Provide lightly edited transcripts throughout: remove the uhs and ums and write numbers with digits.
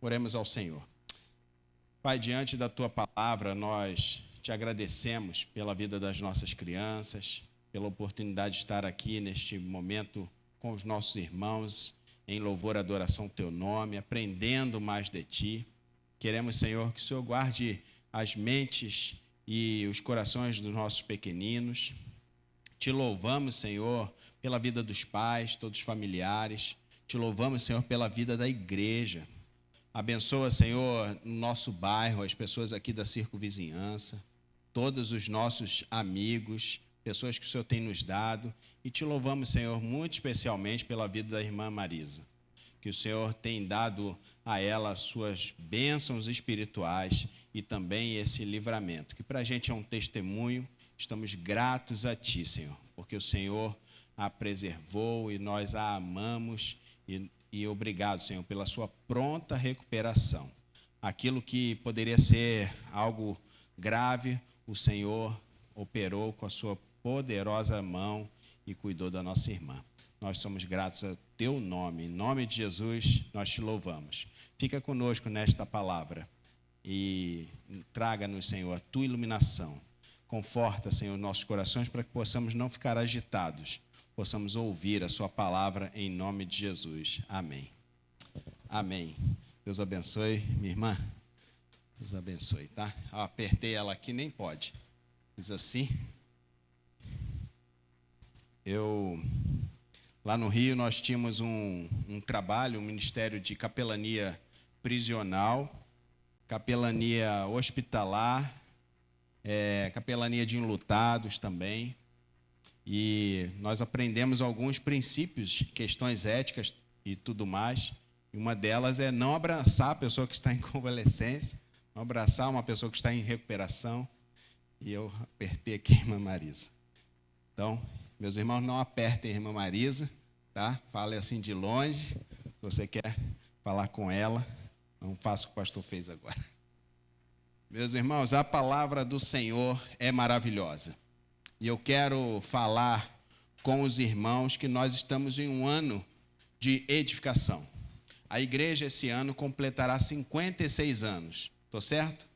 Oremos ao Senhor. Pai, diante da Tua palavra, nós te agradecemos pela vida das nossas crianças, pela oportunidade de estar aqui neste momento com os nossos irmãos, em louvor e adoração ao Teu nome, aprendendo mais de Ti. Queremos, Senhor, que o Senhor guarde as mentes e os corações dos nossos pequeninos. Te louvamos, Senhor, pela vida dos pais, todos os familiares. Te louvamos, Senhor, pela vida da igreja. Abençoa, Senhor, no nosso bairro, as pessoas aqui da circunvizinhança, todos os nossos amigos, pessoas que o Senhor tem nos dado. E te louvamos, Senhor, muito especialmente pela vida da irmã Marisa, que o Senhor tem dado a ela as suas bênçãos espirituais e também esse livramento, que para a gente é um testemunho. Estamos gratos a Ti, Senhor, porque o Senhor a preservou e nós a amamos. E obrigado, Senhor, pela sua pronta recuperação. Aquilo que poderia ser algo grave, o Senhor operou com a sua poderosa mão e cuidou da nossa irmã. Nós somos gratos a Teu nome. Em nome de Jesus, nós Te louvamos. Fica conosco nesta palavra e traga-nos, Senhor, a Tua iluminação. Conforta, Senhor, nossos corações para que possamos não ficar agitados, possamos ouvir a sua palavra em nome de Jesus. Amém. Amém. Deus abençoe, minha irmã. Deus abençoe, tá? Eu apertei ela aqui, nem pode. Diz assim. Lá no Rio, nós tínhamos um trabalho, um ministério de capelania prisional, capelania hospitalar, capelania de enlutados também. E nós aprendemos alguns princípios, questões éticas e tudo mais. E uma delas é não abraçar a pessoa que está em convalescência, não abraçar uma pessoa que está em recuperação. E eu apertei aqui a irmã Marisa. Então, meus irmãos, não apertem a irmã Marisa, tá? Fale assim de longe. Se você quer falar com ela, não faça o que o pastor fez agora. Meus irmãos, a palavra do Senhor é maravilhosa. E eu quero falar com os irmãos que nós estamos em um ano de edificação. A igreja esse ano completará 56 anos. Estou certo?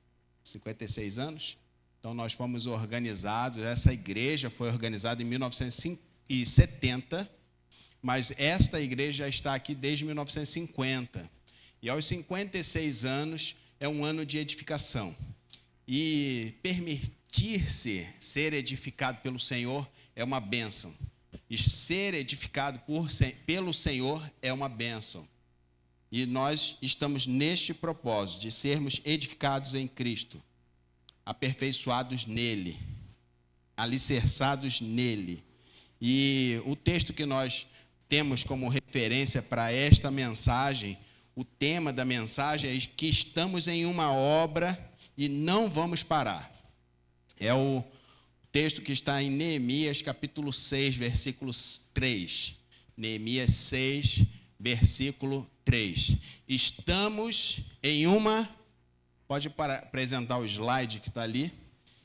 56 anos? Então nós fomos organizados, essa igreja foi organizada em 1970, mas esta igreja já está aqui desde 1950. E aos 56 anos é um ano de edificação. E permitir-se ser edificado pelo Senhor é uma bênção. E ser edificado pelo Senhor é uma bênção. E nós estamos neste propósito de sermos edificados em Cristo, aperfeiçoados nele, alicerçados nele. E o texto que nós temos como referência para esta mensagem, o tema da mensagem é que estamos em uma obra e não vamos parar. É o texto que está em Neemias, capítulo 6, versículo 3. Neemias 6, versículo 3. Estamos em uma... Pode apresentar o slide que está ali.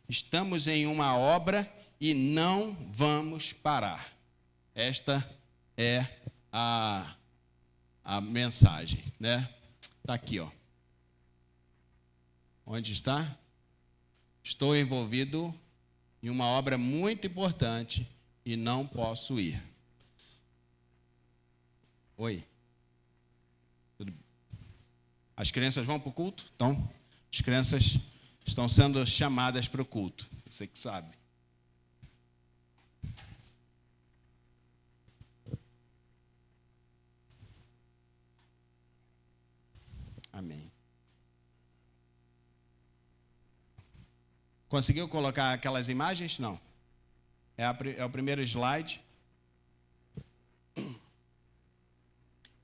Estamos em uma obra e não vamos parar. Esta é a mensagem, né? Está aqui, ó. Onde está? Estou envolvido em uma obra muito importante e não posso ir. Oi. As crianças vão para o culto? Então, as crianças estão sendo chamadas para o culto. Você que sabe. Amém. Conseguiu colocar aquelas imagens? Não. É o primeiro slide.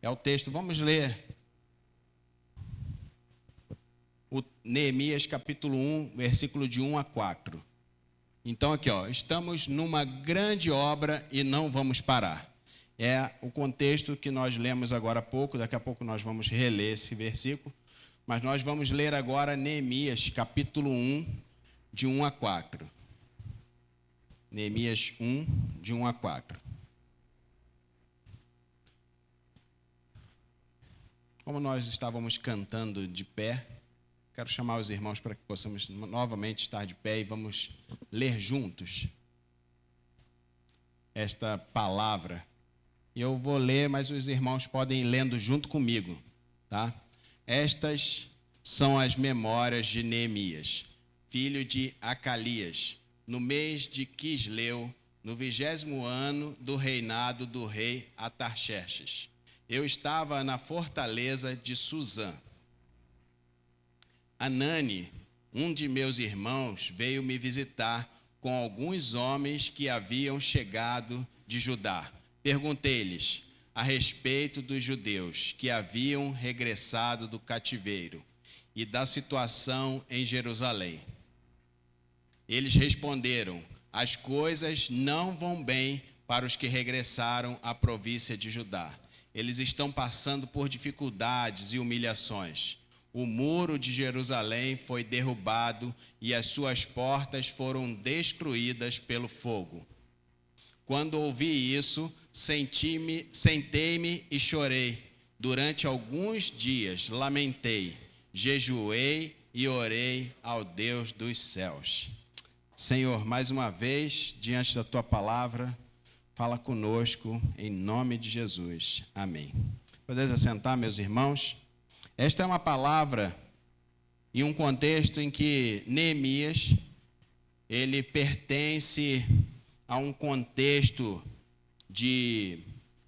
É o texto. Vamos ler o Neemias capítulo 1, versículo de 1 a 4. Então aqui, ó, estamos numa grande obra e não vamos parar. É o contexto que nós lemos agora há pouco, daqui a pouco nós vamos reler esse versículo, mas nós vamos ler agora Neemias capítulo 1, de 1 a 4. Neemias 1, de 1 a 4. Como nós estávamos cantando de pé, quero chamar os irmãos para que possamos novamente estar de pé e vamos ler juntos esta palavra. Eu vou ler, mas os irmãos podem ir lendo junto comigo, tá? Estas são as memórias de Neemias, filho de Acalias, no mês de Quisleu, no 20º ano do reinado do rei Atarxerxes. Eu estava na fortaleza de Suzã. Anani, um de meus irmãos, veio me visitar com alguns homens que haviam chegado de Judá. Perguntei-lhes a respeito dos judeus que haviam regressado do cativeiro e da situação em Jerusalém. Eles responderam: as coisas não vão bem para os que regressaram à província de Judá. Eles estão passando por dificuldades e humilhações. O muro de Jerusalém foi derrubado e as suas portas foram destruídas pelo fogo. Quando ouvi isso, sentei-me e chorei. Durante alguns dias lamentei, jejuei e orei ao Deus dos céus. Senhor, mais uma vez, diante da Tua palavra, fala conosco, em nome de Jesus. Amém. Podeis assentar, meus irmãos? Esta é uma palavra em um contexto em que Neemias, ele pertence a um contexto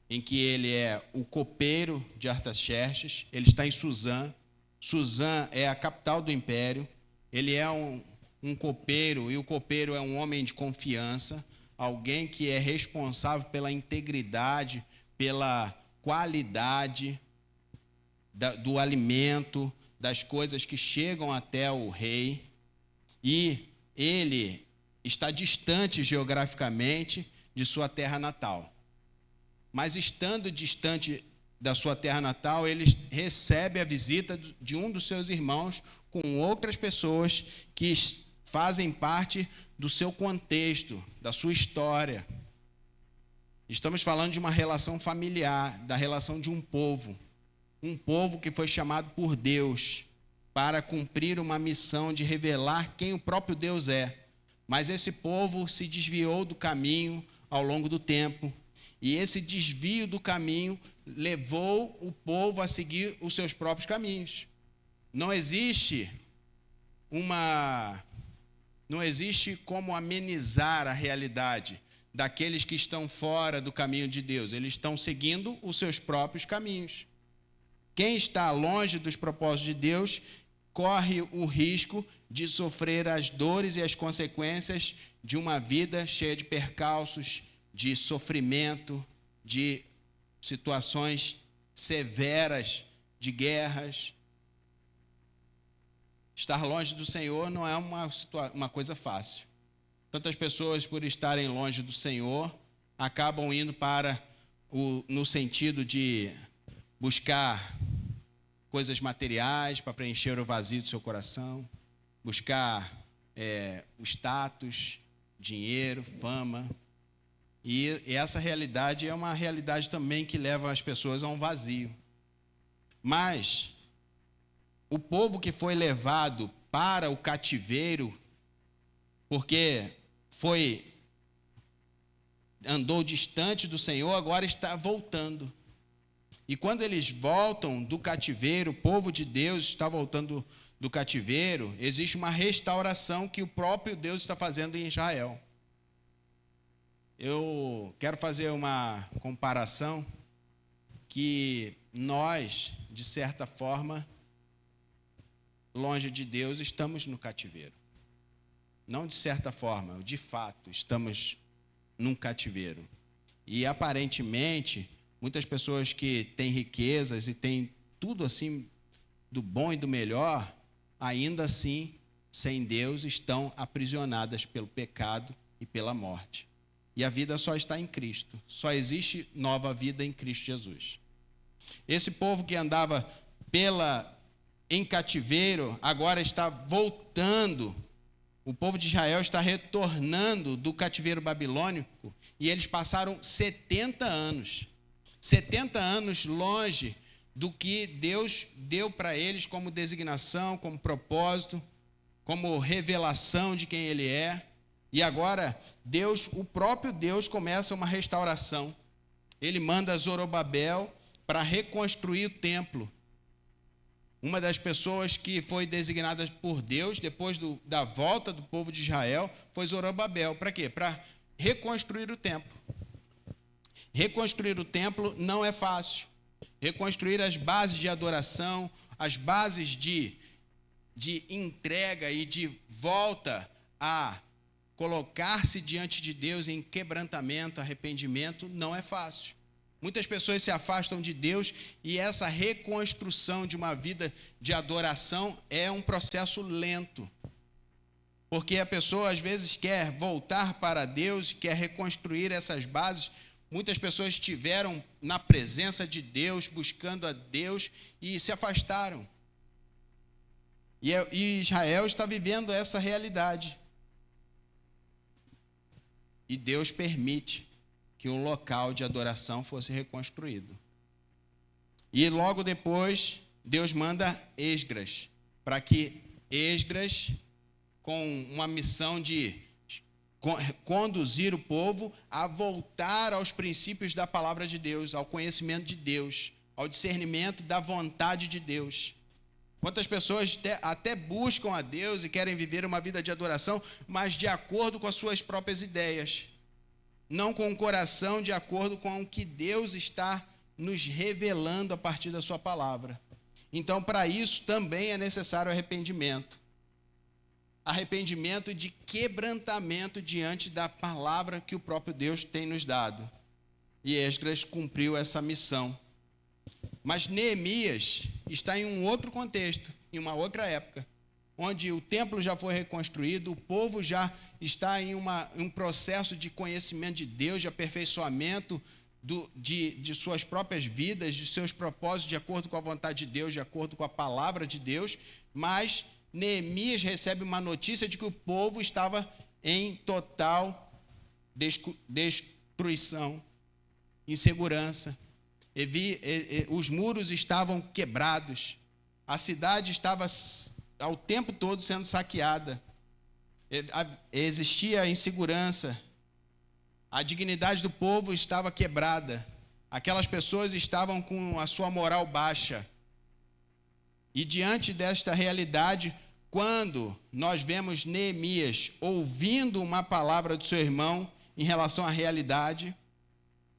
em que ele é o copeiro de Artaxerxes, ele está em Suzã. Suzã é a capital do império, ele é um copeiro, e o copeiro é um homem de confiança, alguém que é responsável pela integridade, pela qualidade do alimento, das coisas que chegam até o rei, e ele está distante geograficamente de sua terra natal. Mas estando distante da sua terra natal, ele recebe a visita de um dos seus irmãos com outras pessoas que fazem parte do seu contexto, da sua história. Estamos falando de uma relação familiar, da relação de um povo que foi chamado por Deus para cumprir uma missão de revelar quem o próprio Deus é. Mas esse povo se desviou do caminho ao longo do tempo, e esse desvio do caminho levou o povo a seguir os seus próprios caminhos. Não existe como amenizar a realidade daqueles que estão fora do caminho de Deus. Eles estão seguindo os seus próprios caminhos. Quem está longe dos propósitos de Deus corre o risco de sofrer as dores e as consequências de uma vida cheia de percalços, de sofrimento, de situações severas, de guerras. Estar longe do Senhor não é uma coisa fácil. Tantas pessoas, por estarem longe do Senhor, acabam indo no sentido de buscar coisas materiais para preencher o vazio do seu coração, buscar o status, dinheiro, fama. E essa realidade é uma realidade também que leva as pessoas a um vazio. Mas o povo que foi levado para o cativeiro, porque andou distante do Senhor, agora está voltando. E quando eles voltam do cativeiro, o povo de Deus está voltando do cativeiro, existe uma restauração que o próprio Deus está fazendo em Israel. Eu quero fazer uma comparação que nós, de certa forma, longe de Deus, estamos no cativeiro. Não de certa forma, de fato, estamos num cativeiro. E, aparentemente, muitas pessoas que têm riquezas e têm tudo assim, do bom e do melhor, ainda assim, sem Deus, estão aprisionadas pelo pecado e pela morte. E a vida só está em Cristo. Só existe nova vida em Cristo Jesus. Esse povo que andava em cativeiro, agora está voltando. O povo de Israel está retornando do cativeiro babilônico, e eles passaram 70 anos. 70 anos longe do que Deus deu para eles como designação, como propósito, como revelação de quem Ele é. E agora, o próprio Deus começa uma restauração. Ele manda Zorobabel para reconstruir o templo. Uma das pessoas que foi designada por Deus, depois da volta do povo de Israel, foi Zorobabel. Para quê? Para reconstruir o templo. Reconstruir o templo não é fácil. Reconstruir as bases de adoração, as bases de entrega e de volta a colocar-se diante de Deus em quebrantamento, arrependimento, não é fácil. Muitas pessoas se afastam de Deus e essa reconstrução de uma vida de adoração é um processo lento. Porque a pessoa às vezes quer voltar para Deus, quer reconstruir essas bases. Muitas pessoas estiveram na presença de Deus, buscando a Deus e se afastaram. E Israel está vivendo essa realidade. E Deus permite que um local de adoração fosse reconstruído. E logo depois, Deus manda Esdras, para que Esdras, com uma missão de conduzir o povo a voltar aos princípios da palavra de Deus, ao conhecimento de Deus, ao discernimento da vontade de Deus. Quantas pessoas até buscam a Deus e querem viver uma vida de adoração, mas de acordo com as suas próprias ideias, não com o coração de acordo com o que Deus está nos revelando a partir da sua palavra. Então, para isso também é necessário arrependimento. Arrependimento de quebrantamento diante da palavra que o próprio Deus tem nos dado. E Esdras cumpriu essa missão. Mas Neemias está em um outro contexto, em uma outra época, onde o templo já foi reconstruído, o povo já está em um processo de conhecimento de Deus, de aperfeiçoamento de suas próprias vidas, de seus propósitos, de acordo com a vontade de Deus, de acordo com a palavra de Deus, mas Neemias recebe uma notícia de que o povo estava em total destruição, insegurança. Os muros estavam quebrados, a cidade estava ao tempo todo sendo saqueada, existia insegurança, a dignidade do povo estava quebrada, aquelas pessoas estavam com a sua moral baixa. E diante desta realidade, quando nós vemos Neemias ouvindo uma palavra do seu irmão em relação à realidade,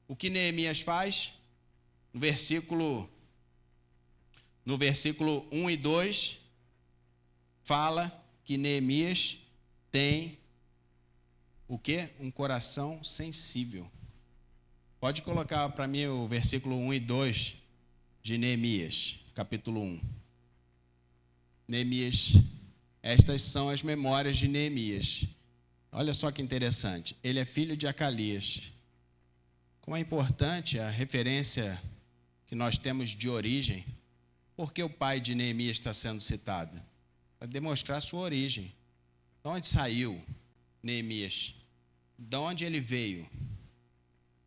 o que Neemias faz? No versículo 1 e 2, fala que Neemias tem o quê? Um coração sensível. Pode colocar para mim o versículo 1 e 2 de Neemias, capítulo 1. Neemias, estas são as memórias de Neemias. Olha só que interessante. Ele é filho de Acalias. Como é importante a referência que nós temos de origem. Por que o pai de Neemias está sendo citado? Para demonstrar a sua origem. De onde saiu Neemias? De onde ele veio?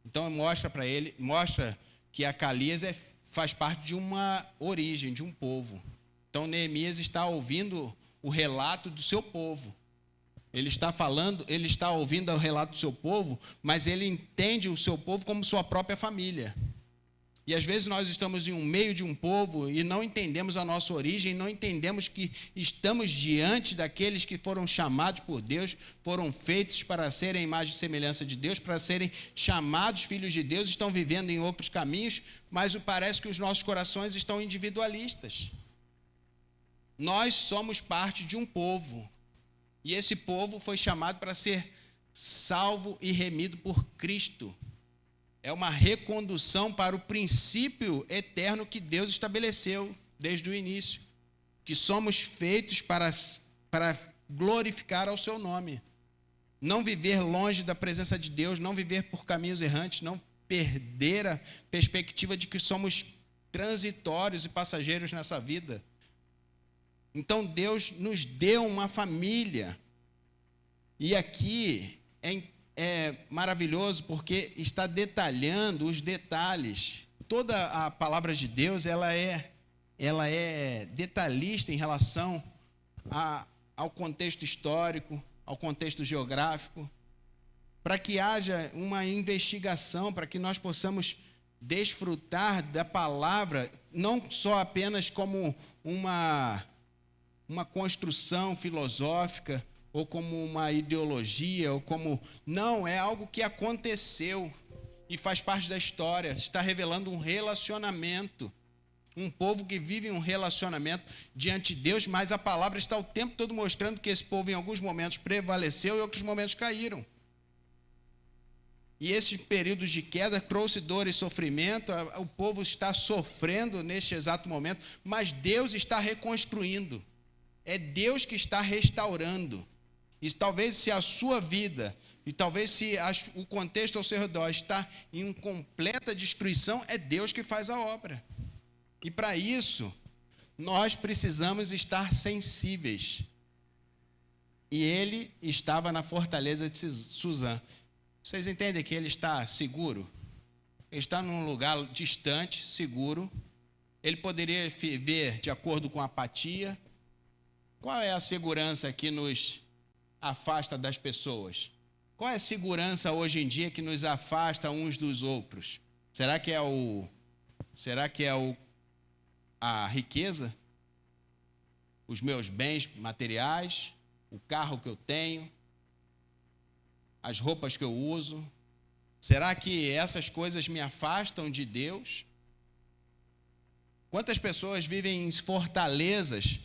Então mostra que Acalias faz parte de uma origem, de um povo. Então Neemias está ouvindo o relato do seu povo. Ele está ouvindo o relato do seu povo, mas ele entende o seu povo como sua própria família. E às vezes nós estamos em um meio de um povo e não entendemos a nossa origem, não entendemos que estamos diante daqueles que foram chamados por Deus, foram feitos para serem a imagem e semelhança de Deus, para serem chamados filhos de Deus, estão vivendo em outros caminhos, mas parece que os nossos corações estão individualistas. Nós somos parte de um povo, e esse povo foi chamado para ser salvo e remido por Cristo. É uma recondução para o princípio eterno que Deus estabeleceu desde o início, que somos feitos para glorificar ao seu nome. Não viver longe da presença de Deus, não viver por caminhos errantes, não perder a perspectiva de que somos transitórios e passageiros nessa vida. Então Deus nos deu uma família. E aqui é maravilhoso porque está detalhando os detalhes, toda a palavra de Deus, ela é detalhista em relação ao contexto histórico, ao contexto geográfico, para que haja uma investigação, para que nós possamos desfrutar da palavra, não só apenas como uma construção filosófica, ou como uma ideologia, ou como... Não, é algo que aconteceu e faz parte da história, está revelando um relacionamento, um povo que vive um relacionamento diante de Deus, mas a palavra está o tempo todo mostrando que esse povo em alguns momentos prevaleceu e em outros momentos caíram. E esses períodos de queda trouxe dor e sofrimento, o povo está sofrendo neste exato momento, mas Deus está reconstruindo. É Deus que está restaurando. E talvez se a sua vida, e talvez se o contexto ao seu redor está em uma completa destruição, é Deus que faz a obra. E para isso, nós precisamos estar sensíveis. E ele estava na fortaleza de Suzã. Vocês entendem que ele está seguro? Ele está num lugar distante, seguro. Ele poderia viver de acordo com a apatia. Qual é a segurança que nos afasta das pessoas? Qual é a segurança hoje em dia que nos afasta uns dos outros? Será que é a riqueza? Os meus bens materiais? O carro que eu tenho? As roupas que eu uso? Será que essas coisas me afastam de Deus? Quantas pessoas vivem em fortalezas,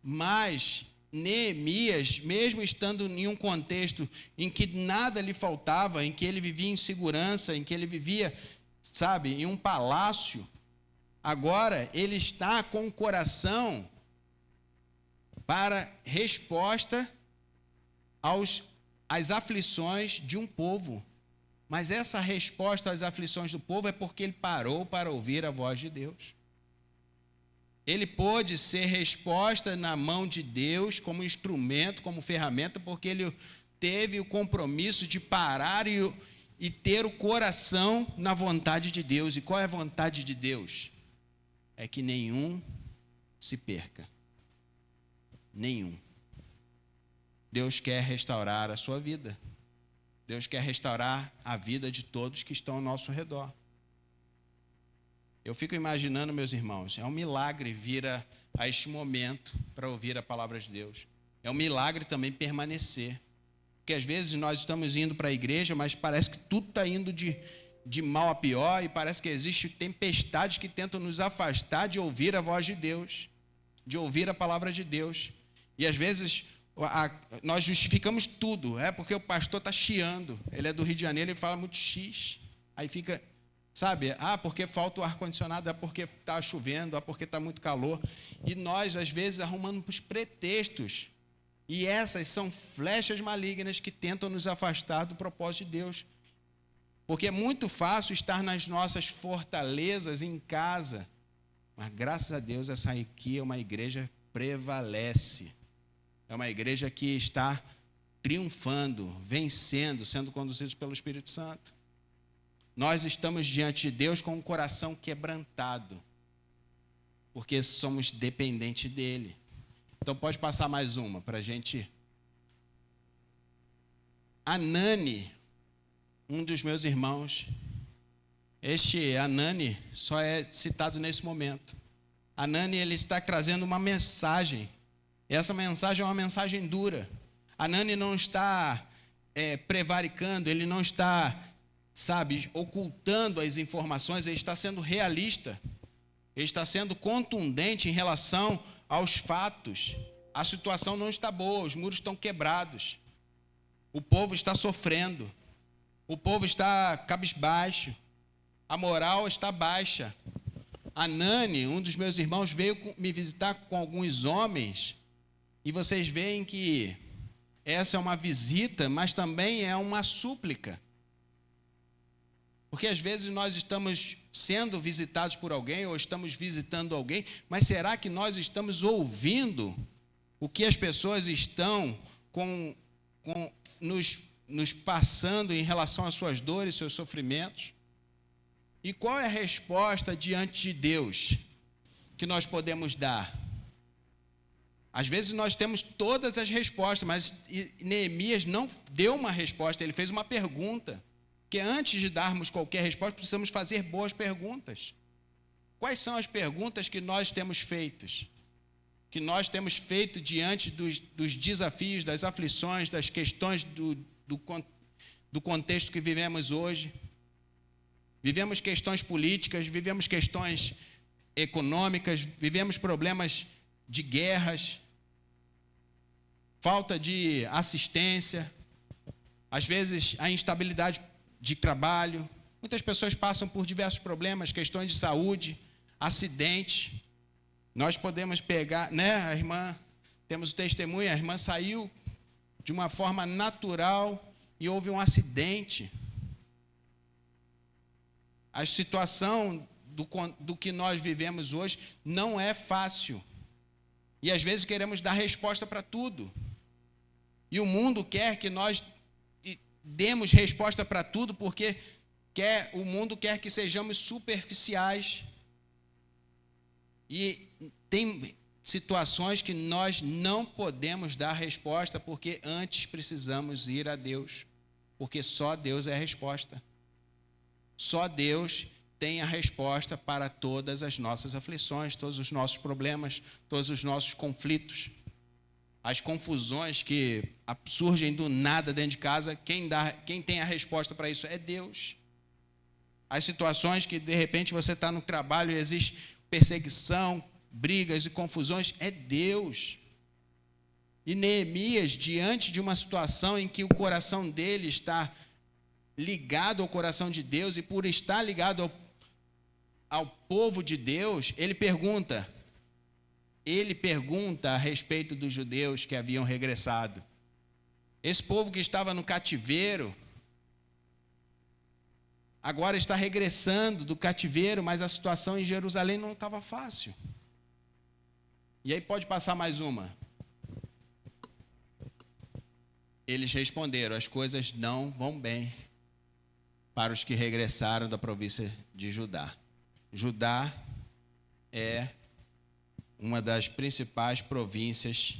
mas Neemias, mesmo estando em um contexto em que nada lhe faltava, em que ele vivia em segurança, em que ele vivia, em um palácio, agora ele está com o coração para resposta às aflições de um povo. Mas essa resposta às aflições do povo é porque ele parou para ouvir a voz de Deus. Ele pôde ser resposta na mão de Deus como instrumento, como ferramenta, porque ele teve o compromisso de parar e ter o coração na vontade de Deus. E qual é a vontade de Deus? É que nenhum se perca. Nenhum. Deus quer restaurar a sua vida. Deus quer restaurar a vida de todos que estão ao nosso redor. Eu fico imaginando, meus irmãos, é um milagre vir a este momento para ouvir a palavra de Deus. É um milagre também permanecer. Porque às vezes nós estamos indo para a igreja, mas parece que tudo está indo de mal a pior, e parece que existem tempestades que tentam nos afastar de ouvir a voz de Deus, de ouvir a palavra de Deus. E às vezes nós justificamos tudo, porque o pastor está chiando, ele é do Rio de Janeiro, ele fala muito X, aí fica... porque falta o ar-condicionado, porque está chovendo, porque está muito calor. E nós, às vezes, arrumamos pretextos. E essas são flechas malignas que tentam nos afastar do propósito de Deus. Porque é muito fácil estar nas nossas fortalezas em casa. Mas, graças a Deus, essa aqui é uma igreja que prevalece. É uma igreja que está triunfando, vencendo, sendo conduzidos pelo Espírito Santo. Nós estamos diante de Deus com o coração quebrantado, porque somos dependentes dEle. Então pode passar mais uma para a gente. Anani, um dos meus irmãos, este Anani só é citado nesse momento. Anani, ele está trazendo uma mensagem. Essa mensagem é uma mensagem dura. Anani não está prevaricando, ele não está... ocultando as informações, ele está sendo realista, ele está sendo contundente em relação aos fatos. A situação não está boa, os muros estão quebrados, o povo está sofrendo, o povo está cabisbaixo, a moral está baixa. Anani, um dos meus irmãos, veio me visitar com alguns homens, e vocês veem que essa é uma visita, mas também é uma súplica. Porque às vezes nós estamos sendo visitados por alguém, ou estamos visitando alguém, mas será que nós estamos ouvindo o que as pessoas estão nos passando em relação às suas dores, seus sofrimentos? E qual é a resposta diante de Deus que nós podemos dar? Às vezes nós temos todas as respostas, mas Neemias não deu uma resposta, ele fez uma pergunta. Porque antes de darmos qualquer resposta, precisamos fazer boas perguntas. Quais são as perguntas que nós temos feitas? Que nós temos feito diante dos desafios, das aflições, das questões do contexto que vivemos hoje? Vivemos questões políticas, vivemos questões econômicas, vivemos problemas de guerras, falta de assistência, às vezes a instabilidade de trabalho. Muitas pessoas passam por diversos problemas, questões de saúde, acidentes. Nós podemos pegar, né, a irmã, temos o testemunho, a irmã saiu de uma forma natural e houve um acidente. A situação do que nós vivemos hoje não é fácil. E às vezes queremos dar resposta para tudo. E o mundo quer que nós demos resposta para tudo, porque o mundo quer que sejamos superficiais. E tem situações que nós não podemos dar resposta, porque antes precisamos ir a Deus. Porque só Deus é a resposta. Só Deus tem a resposta para todas as nossas aflições, todos os nossos problemas, todos os nossos conflitos. As confusões que surgem do nada dentro de casa, quem tem a resposta para isso é Deus. As situações que, de repente, você está no trabalho e existe perseguição, brigas e confusões, é Deus. E Neemias, diante de uma situação em que o coração dele está ligado ao coração de Deus, e por estar ligado ao povo de Deus, ele pergunta a respeito dos judeus que haviam regressado. Esse povo que estava no cativeiro, agora está regressando do cativeiro, mas a situação em Jerusalém não estava fácil. E aí pode passar mais uma. Eles responderam: as coisas não vão bem para os que regressaram da província de Judá. Judá é uma das principais províncias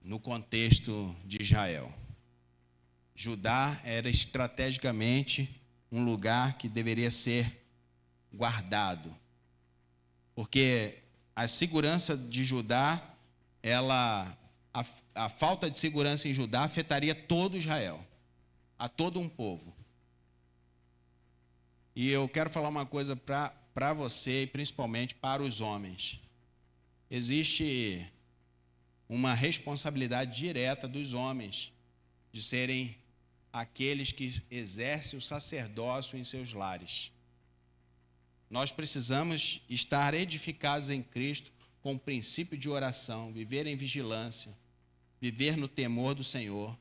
no contexto de Israel. Judá era estrategicamente um lugar que deveria ser guardado, porque a segurança de Judá, a falta de segurança em Judá afetaria todo Israel, a todo um povo. E eu quero falar uma coisa para você, e principalmente para os homens. Existe uma responsabilidade direta dos homens de serem aqueles que exercem o sacerdócio em seus lares. Nós precisamos estar edificados em Cristo com o princípio de oração, viver em vigilância, viver no temor do Senhor,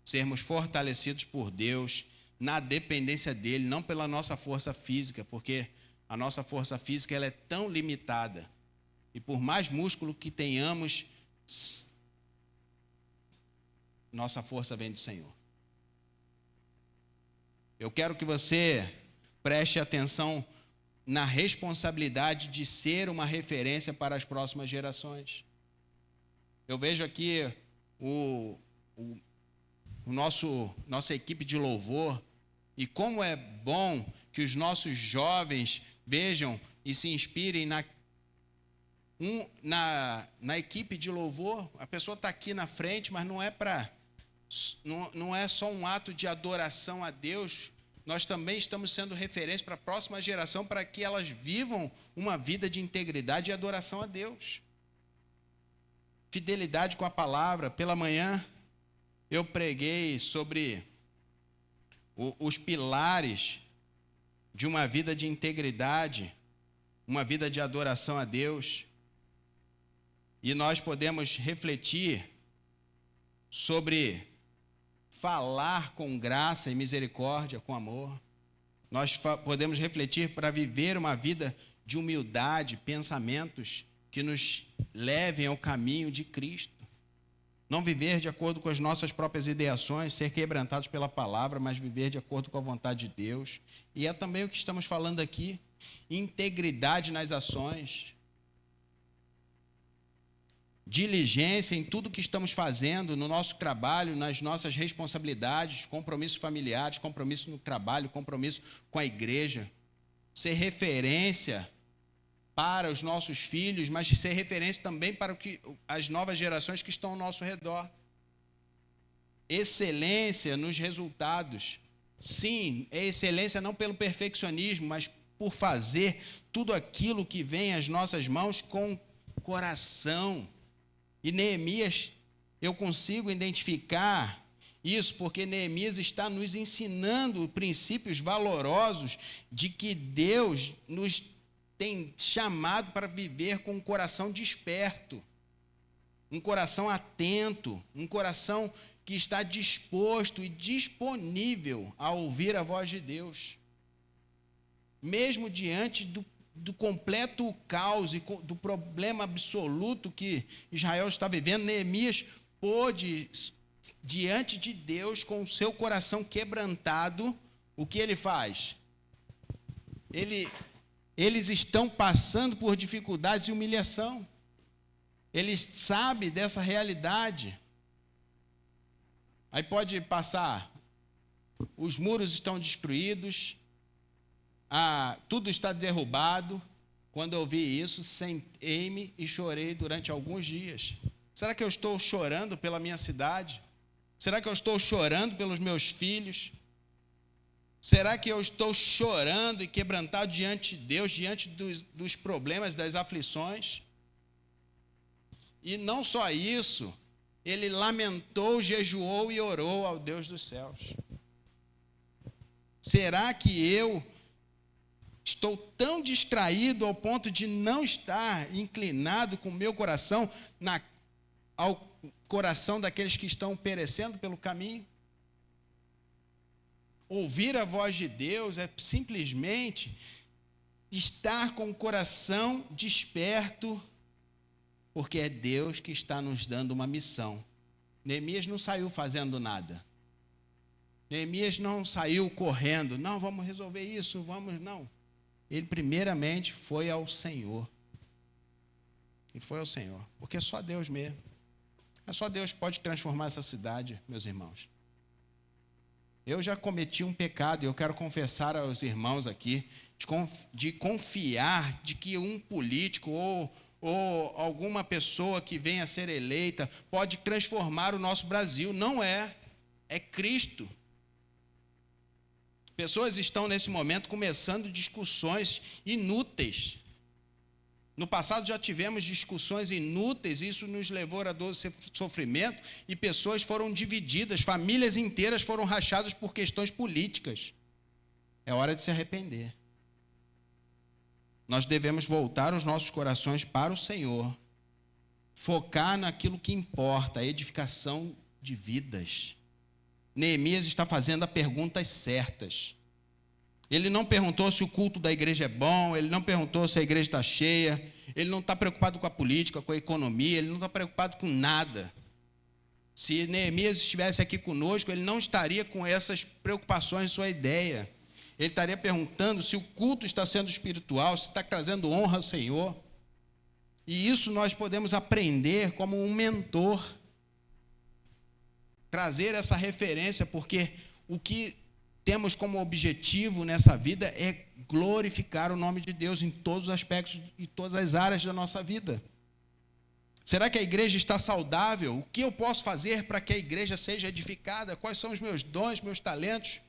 sermos fortalecidos por Deus, na dependência dEle, não pela nossa força física, porque a nossa força física ela é tão limitada. E por mais músculo que tenhamos, nossa força vem do Senhor. Eu quero que você preste atenção na responsabilidade de ser uma referência para as próximas gerações. Eu vejo aqui nossa equipe de louvor, e como é bom que os nossos jovens vejam e se inspirem na equipe de louvor. A pessoa está aqui na frente, mas não é só um ato de adoração a Deus. Nós também estamos sendo referência para a próxima geração, para que elas vivam uma vida de integridade e adoração a Deus. Fidelidade com a palavra. Pela manhã, eu preguei sobre os pilares de uma vida de integridade, uma vida de adoração a Deus. E nós podemos refletir sobre falar com graça e misericórdia, com amor. Nós podemos refletir para viver uma vida de humildade, pensamentos que nos levem ao caminho de Cristo. Não viver de acordo com as nossas próprias ideações, ser quebrantados pela palavra, mas viver de acordo com a vontade de Deus. E é também o que estamos falando aqui, integridade nas ações, diligência em tudo que estamos fazendo, no nosso trabalho, nas nossas responsabilidades, compromissos familiares, compromisso no trabalho, compromisso com a igreja. Ser referência para os nossos filhos, mas ser referência também para as novas gerações que estão ao nosso redor. Excelência nos resultados. Sim, é excelência não pelo perfeccionismo, mas por fazer tudo aquilo que vem às nossas mãos com coração. E Neemias, eu consigo identificar isso porque Neemias está nos ensinando princípios valorosos de que Deus nos tem chamado para viver com um coração desperto, um coração atento, um coração que está disposto e disponível a ouvir a voz de Deus. Mesmo diante do completo caos e do problema absoluto que Israel está vivendo, Neemias pôde, diante de Deus, com o seu coração quebrantado, o que ele faz? Eles estão passando por dificuldades e humilhação. Eles sabem dessa realidade. Aí pode passar, os muros estão destruídos, tudo está derrubado. Quando eu vi isso, sentei-me e chorei durante alguns dias. Será que eu estou chorando pela minha cidade? Será que eu estou chorando pelos meus filhos? Será que eu estou chorando e quebrantado diante de Deus, diante dos problemas, das aflições? E não só isso, ele lamentou, jejuou e orou ao Deus dos céus. Será que eu estou tão distraído ao ponto de não estar inclinado com o meu coração ao coração daqueles que estão perecendo pelo caminho? Ouvir a voz de Deus é simplesmente estar com o coração desperto, porque é Deus que está nos dando uma missão. Neemias não saiu fazendo nada. Neemias não saiu correndo. Não, vamos resolver isso, não. Ele primeiramente foi ao Senhor. Ele foi ao Senhor, porque é só Deus mesmo. É só Deus que pode transformar essa cidade, meus irmãos. Eu já cometi um pecado e eu quero confessar aos irmãos aqui, de confiar de que um político ou alguma pessoa que venha a ser eleita pode transformar o nosso Brasil. Não é. É Cristo. Pessoas estão nesse momento começando discussões inúteis. No passado já tivemos discussões inúteis, isso nos levou a dor e sofrimento, e pessoas foram divididas, famílias inteiras foram rachadas por questões políticas. É hora de se arrepender. Nós devemos voltar os nossos corações para o Senhor, focar naquilo que importa, a edificação de vidas. Neemias está fazendo as perguntas certas. Ele não perguntou se o culto da igreja é bom, ele não perguntou se a igreja está cheia, ele não está preocupado com a política, com a economia, ele não está preocupado com nada. Se Neemias estivesse aqui conosco, ele não estaria com essas preocupações em sua ideia. Ele estaria perguntando se o culto está sendo espiritual, se está trazendo honra ao Senhor. E isso nós podemos aprender como um mentor. Trazer essa referência, porque o que temos como objetivo nessa vida é glorificar o nome de Deus em todos os aspectos e todas as áreas da nossa vida. Será que a igreja está saudável? O que eu posso fazer para que a igreja seja edificada? Quais são os meus dons, meus talentos?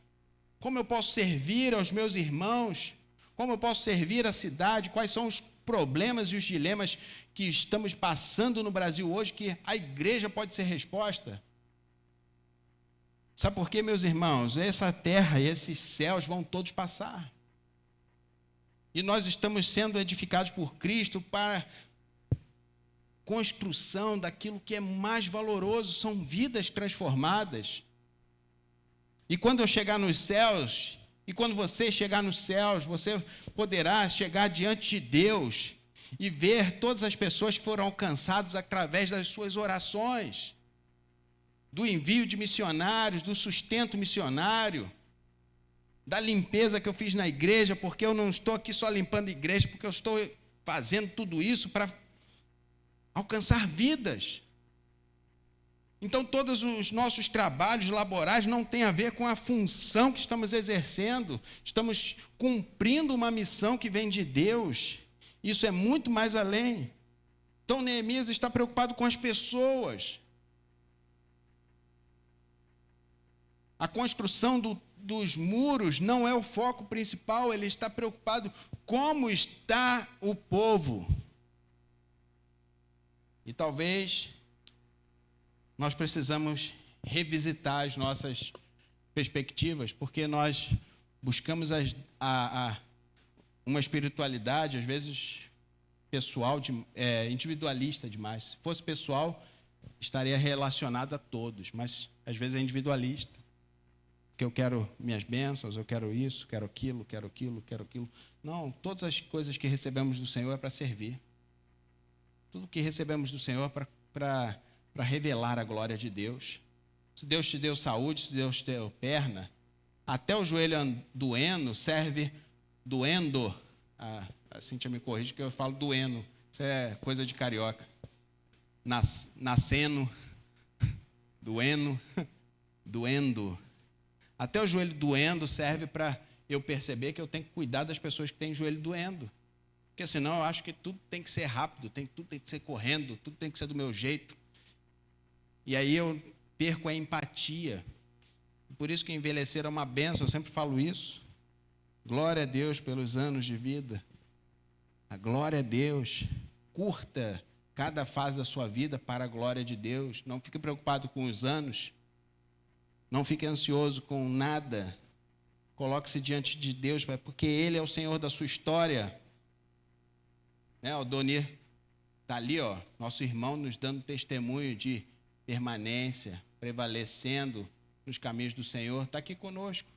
Como eu posso servir aos meus irmãos? Como eu posso servir a cidade? Quais são os problemas e os dilemas que estamos passando no Brasil hoje que a igreja pode ser resposta? Sabe por quê, meus irmãos? Essa terra e esses céus vão todos passar. E nós estamos sendo edificados por Cristo para construção daquilo que é mais valoroso, são vidas transformadas. E quando eu chegar nos céus, e quando você chegar nos céus, você poderá chegar diante de Deus e ver todas as pessoas que foram alcançadas através das suas orações. do envio de missionários, do sustento missionário, da limpeza que eu fiz na igreja, porque eu não estou aqui só limpando a igreja, porque eu estou fazendo tudo isso para alcançar vidas. Então, todos os nossos trabalhos laborais não têm a ver com a função que estamos exercendo, estamos cumprindo uma missão que vem de Deus. Isso é muito mais além. Então, Neemias está preocupado com as pessoas. A construção dos muros não é o foco principal, ele está preocupado como está o povo. E talvez nós precisamos revisitar as nossas perspectivas, porque nós buscamos uma espiritualidade, às vezes, pessoal, individualista demais. Se fosse pessoal, estaria relacionado a todos, mas às vezes é individualista. Porque eu quero minhas bênçãos, eu quero isso, quero aquilo, quero aquilo, quero aquilo. Não, todas as coisas que recebemos do Senhor é para servir. Tudo que recebemos do Senhor é para revelar a glória de Deus. Se Deus te deu saúde, se Deus te deu perna, até o joelho doendo serve doendo. A Cíntia me corrige que eu falo doendo. Isso é coisa de carioca. Nascendo, doendo. Até o joelho doendo serve para eu perceber que eu tenho que cuidar das pessoas que têm joelho doendo. Porque senão eu acho que tudo tem que ser rápido, tudo tem que ser correndo, tudo tem que ser do meu jeito. E aí eu perco a empatia. Por isso que envelhecer é uma bênção, eu sempre falo isso. Glória a Deus pelos anos de vida. A glória a Deus. Curta cada fase da sua vida para a glória de Deus. Não fique preocupado com os anos. Não fique ansioso com nada. Coloque-se diante de Deus, porque Ele é o Senhor da sua história. O Donir está ali, nosso irmão, nos dando testemunho de permanência, prevalecendo nos caminhos do Senhor. Está aqui conosco.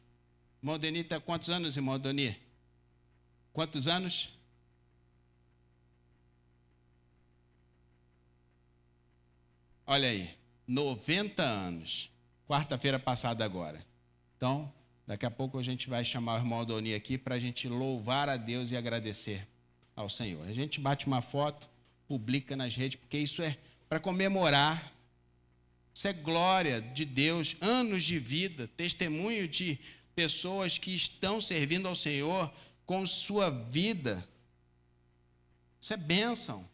Irmão Donir está quantos anos, irmão Donir? Quantos anos? Olha aí, 90 anos. Quarta-feira passada agora. Então, daqui a pouco a gente vai chamar o irmão Adoni aqui para a gente louvar a Deus e agradecer ao Senhor. A gente bate uma foto, publica nas redes, porque isso é para comemorar. Isso é glória de Deus, anos de vida, testemunho de pessoas que estão servindo ao Senhor com sua vida. Isso é bênção.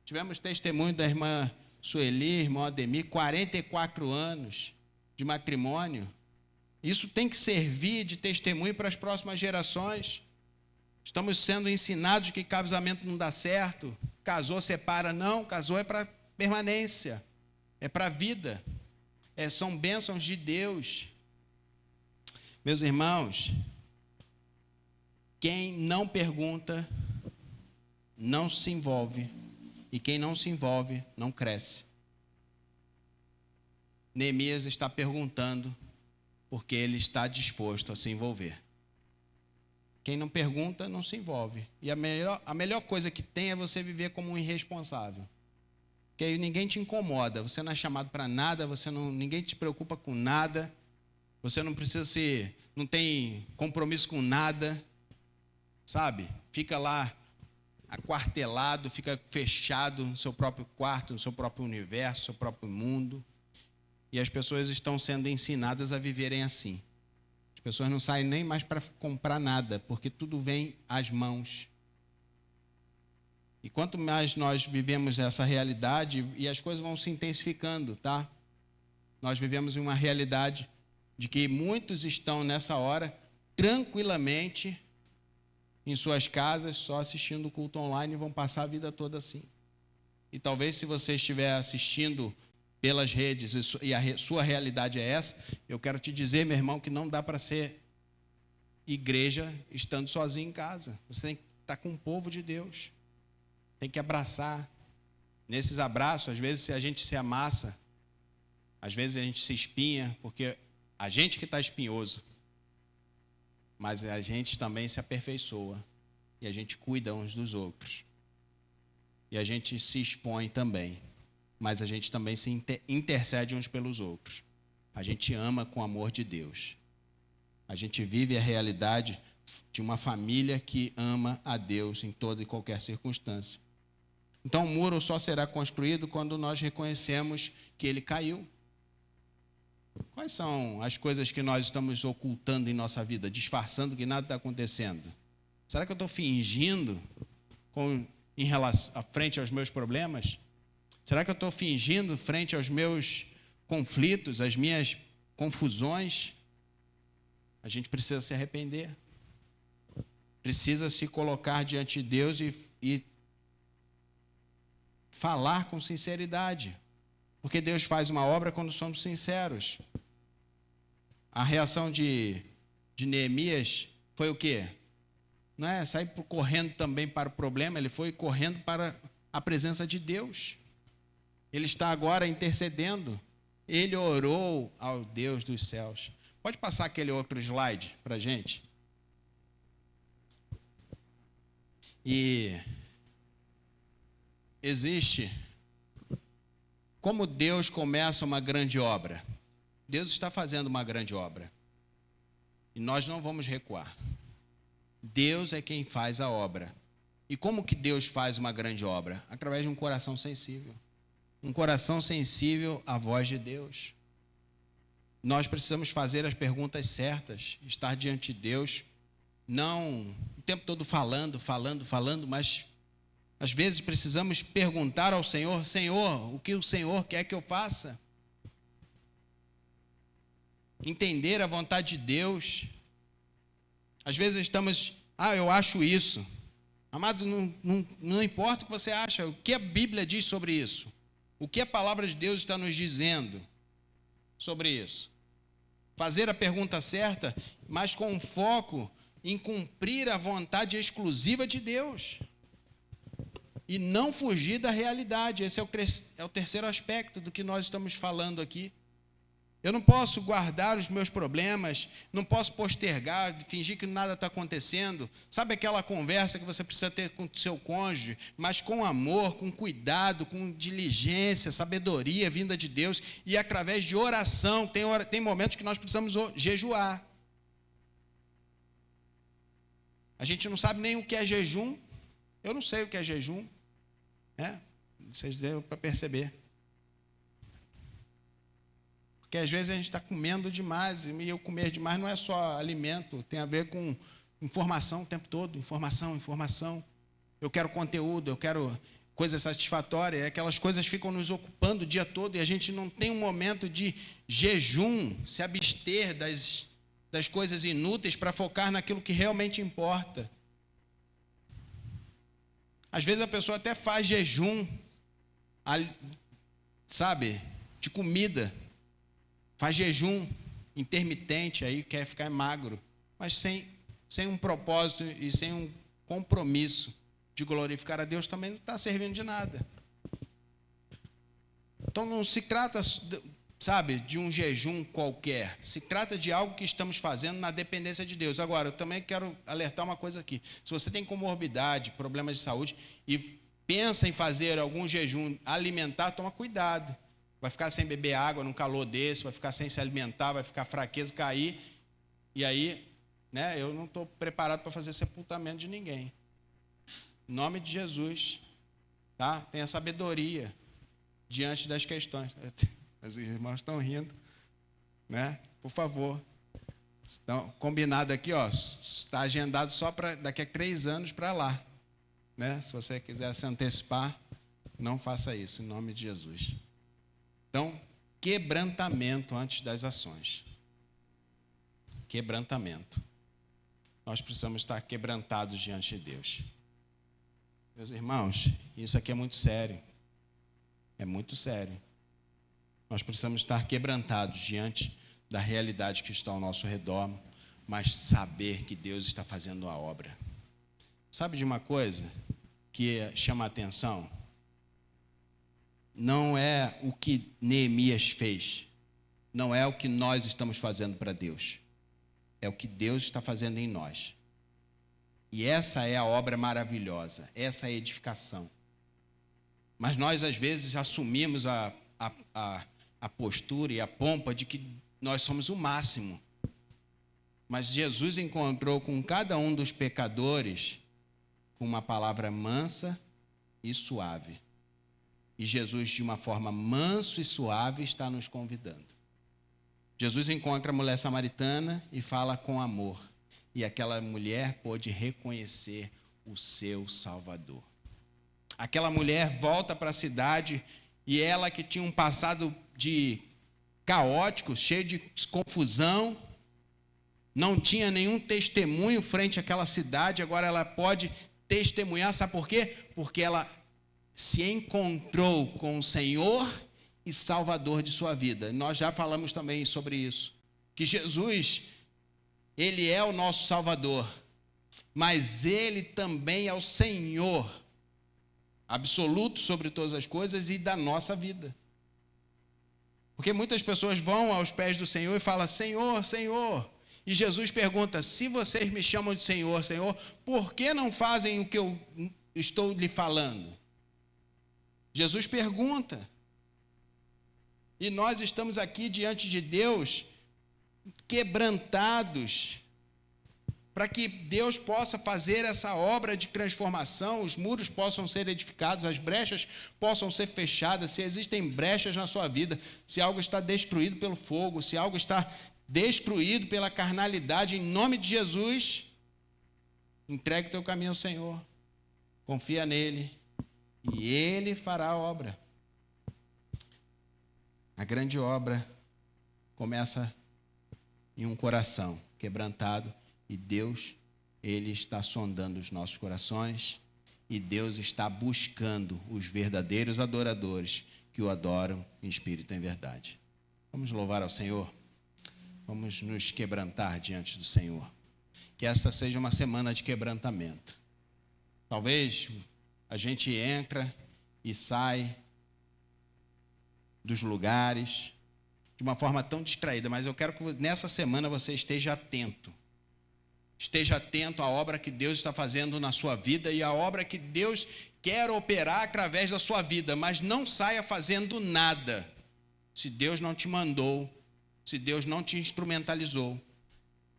Tivemos testemunho da irmã Sueli, irmão Ademir, 44 anos de matrimônio. Isso tem que servir de testemunho para as próximas gerações. Estamos sendo ensinados que casamento não dá certo, casou, separa. Não, casou é para permanência, é para a vida. São bênçãos de Deus. Meus irmãos, quem não pergunta, não se envolve. E quem não se envolve, não cresce. Neemias está perguntando porque ele está disposto a se envolver. Quem não pergunta, não se envolve. E a melhor coisa que tem é você viver como um irresponsável. Porque aí ninguém te incomoda, você não é chamado para nada, ninguém te preocupa com nada, você não não tem compromisso com nada, sabe? Fica lá aquartelado, fica fechado no seu próprio quarto, no seu próprio universo, no seu próprio mundo. E as pessoas estão sendo ensinadas a viverem assim. As pessoas não saem nem mais para comprar nada, porque tudo vem às mãos. E quanto mais nós vivemos essa realidade, e as coisas vão se intensificando, tá? Nós vivemos em uma realidade de que muitos estão nessa hora tranquilamente em suas casas, só assistindo o culto online, e vão passar a vida toda assim. E talvez, se você estiver assistindo pelas redes e a sua realidade é essa, eu quero te dizer, meu irmão, que não dá para ser igreja estando sozinho em casa. Você tem que estar com o povo de Deus. Tem que abraçar. Nesses abraços, às vezes a gente se amassa, às vezes a gente se espinha, porque a gente que está espinhoso, mas a gente também se aperfeiçoa. E a gente cuida uns dos outros. E a gente se expõe também. mas a gente também se intercede uns pelos outros. A gente ama com o amor de Deus. A gente vive a realidade de uma família que ama a Deus em toda e qualquer circunstância. Então, o muro só será construído quando nós reconhecemos que ele caiu. Quais são as coisas que nós estamos ocultando em nossa vida, disfarçando que nada está acontecendo? Será que eu estou fingindo em relação, frente aos meus problemas? Será que eu estou fingindo frente aos meus conflitos, às minhas confusões? A gente precisa se arrepender. Precisa se colocar diante de Deus e falar com sinceridade. Porque Deus faz uma obra quando somos sinceros. A reação de Neemias foi o quê? Não é sair correndo também para o problema, ele foi correndo para a presença de Deus. Ele está agora intercedendo. Ele orou ao Deus dos céus. Pode passar aquele outro slide para a gente? E existe como Deus começa uma grande obra. Deus está fazendo uma grande obra. E nós não vamos recuar. Deus é quem faz a obra. E como que Deus faz uma grande obra? Através de um coração sensível. Um coração sensível à voz de Deus. Nós precisamos fazer as perguntas certas, estar diante de Deus, não o tempo todo falando, mas às vezes precisamos perguntar ao Senhor: Senhor, o que o Senhor quer que eu faça? Entender a vontade de Deus. Às vezes estamos, eu acho isso. Amado, não importa o que você acha, o que a Bíblia diz sobre isso? O que a palavra de Deus está nos dizendo sobre isso? Fazer a pergunta certa, mas com foco em cumprir a vontade exclusiva de Deus. E não fugir da realidade. Esse é o terceiro aspecto do que nós estamos falando aqui. Eu não posso guardar os meus problemas, não posso postergar, fingir que nada está acontecendo. Sabe aquela conversa que você precisa ter com o seu cônjuge, mas com amor, com cuidado, com diligência, sabedoria vinda de Deus, e através de oração. Tem momentos que nós precisamos jejuar. A gente não sabe nem o que é jejum. Eu não sei o que é jejum. Vocês deu para perceber. Porque às vezes a gente está comendo demais, e eu comer demais não é só alimento, tem a ver com informação o tempo todo, informação. Eu quero conteúdo, eu quero coisa satisfatória, e aquelas coisas ficam nos ocupando o dia todo, e a gente não tem um momento de jejum, se abster das coisas inúteis para focar naquilo que realmente importa. Às vezes a pessoa até faz jejum, de comida, faz jejum intermitente, aí quer ficar magro, mas sem um propósito e sem um compromisso de glorificar a Deus, também não está servindo de nada. Então não se trata, de um jejum qualquer, se trata de algo que estamos fazendo na dependência de Deus. Agora, eu também quero alertar uma coisa aqui: se você tem comorbidade, problemas de saúde, e pensa em fazer algum jejum alimentar, toma cuidado. Vai ficar sem beber água num calor desse, vai ficar sem se alimentar, vai ficar fraqueza, cair, e aí, eu não estou preparado para fazer sepultamento de ninguém. Em nome de Jesus, tá? Tenha sabedoria diante das questões. Os irmãos estão rindo, Por favor. Então, combinado aqui, está agendado só para daqui a 3 anos para lá, Se você quiser se antecipar, não faça isso, em nome de Jesus. Então, quebrantamento antes das ações. Quebrantamento. Nós precisamos estar quebrantados diante de Deus. Meus irmãos, isso aqui é muito sério. É muito sério. Nós precisamos estar quebrantados diante da realidade que está ao nosso redor, mas saber que Deus está fazendo a obra. Sabe de uma coisa que chama a atenção? Não é o que Neemias fez, não é o que nós estamos fazendo para Deus, é o que Deus está fazendo em nós. E essa é a obra maravilhosa, essa é a edificação. Mas nós, às vezes, assumimos a postura e a pompa de que nós somos o máximo. Mas Jesus encontrou com cada um dos pecadores com uma palavra mansa e suave. E Jesus, de uma forma mansa e suave, está nos convidando. Jesus encontra a mulher samaritana e fala com amor. E aquela mulher pôde reconhecer o seu Salvador. Aquela mulher volta para a cidade e ela, que tinha um passado de caótico, cheio de confusão, não tinha nenhum testemunho frente àquela cidade, agora ela pode testemunhar. Sabe por quê? Porque ela se encontrou com o Senhor e Salvador de sua vida. Nós já falamos também sobre isso, que Jesus, Ele é o nosso Salvador, mas Ele também é o Senhor absoluto sobre todas as coisas e da nossa vida. Porque muitas pessoas vão aos pés do Senhor e falam: Senhor, Senhor. E Jesus pergunta: se vocês me chamam de Senhor, Senhor, por que não fazem o que eu estou lhe falando? Jesus pergunta. E nós estamos aqui diante de Deus, quebrantados, para que Deus possa fazer essa obra de transformação, os muros possam ser edificados, as brechas possam ser fechadas. Se existem brechas na sua vida, se algo está destruído pelo fogo, se algo está destruído pela carnalidade, em nome de Jesus, entregue o teu caminho ao Senhor, confia nele, e Ele fará a obra. A grande obra começa em um coração quebrantado, e Deus, Ele está sondando os nossos corações, e Deus está buscando os verdadeiros adoradores que o adoram em espírito e em verdade. Vamos louvar ao Senhor, vamos nos quebrantar diante do Senhor. Que esta seja uma semana de quebrantamento. Talvez a gente entra e sai dos lugares de uma forma tão distraída, mas eu quero que nessa semana você esteja atento. Esteja atento à obra que Deus está fazendo na sua vida e à obra que Deus quer operar através da sua vida, mas não saia fazendo nada se Deus não te mandou, se Deus não te instrumentalizou.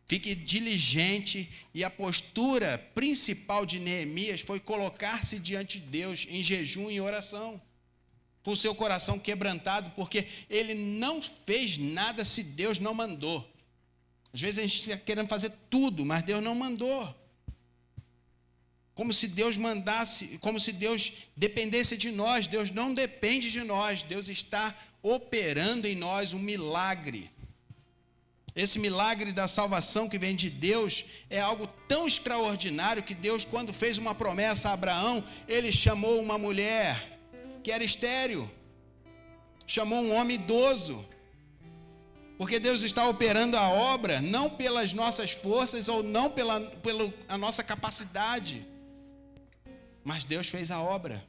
Fique diligente, e a postura principal de Neemias foi colocar-se diante de Deus em jejum e oração, com o seu coração quebrantado, porque ele não fez nada se Deus não mandou. Às vezes a gente está querendo fazer tudo, mas Deus não mandou. Como se Deus mandasse, como se Deus dependesse de nós. Deus não depende de nós. Deus está operando em nós um milagre. Esse milagre da salvação que vem de Deus é algo tão extraordinário que Deus, quando fez uma promessa a Abraão, Ele chamou uma mulher que era estéril, chamou um homem idoso. Porque Deus está operando a obra não pelas nossas forças ou não pela nossa capacidade, mas Deus fez a obra.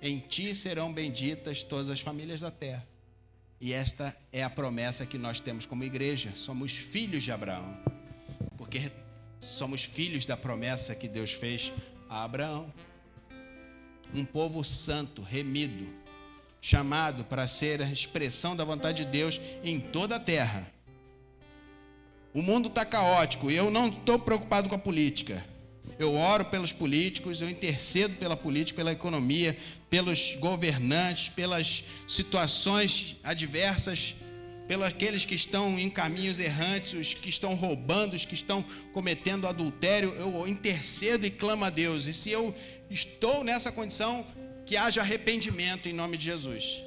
Em ti serão benditas todas as famílias da terra. E esta é a promessa que nós temos como igreja. Somos filhos de Abraão, porque somos filhos da promessa que Deus fez a Abraão. Um povo santo, remido, chamado para ser a expressão da vontade de Deus em toda a terra. O mundo está caótico e eu não estou preocupado com a política. Eu oro pelos políticos, eu intercedo pela política, pela economia, pelos governantes, pelas situações adversas, pelos aqueles que estão em caminhos errantes, os que estão roubando, os que estão cometendo adultério. Eu intercedo e clamo a Deus. E se eu estou nessa condição, que haja arrependimento em nome de Jesus.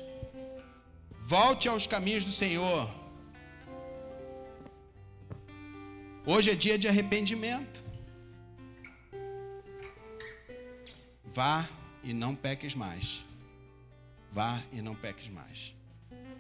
Volte aos caminhos do Senhor. Hoje é dia de arrependimento. Vá e não peques mais. Vá e não peques mais.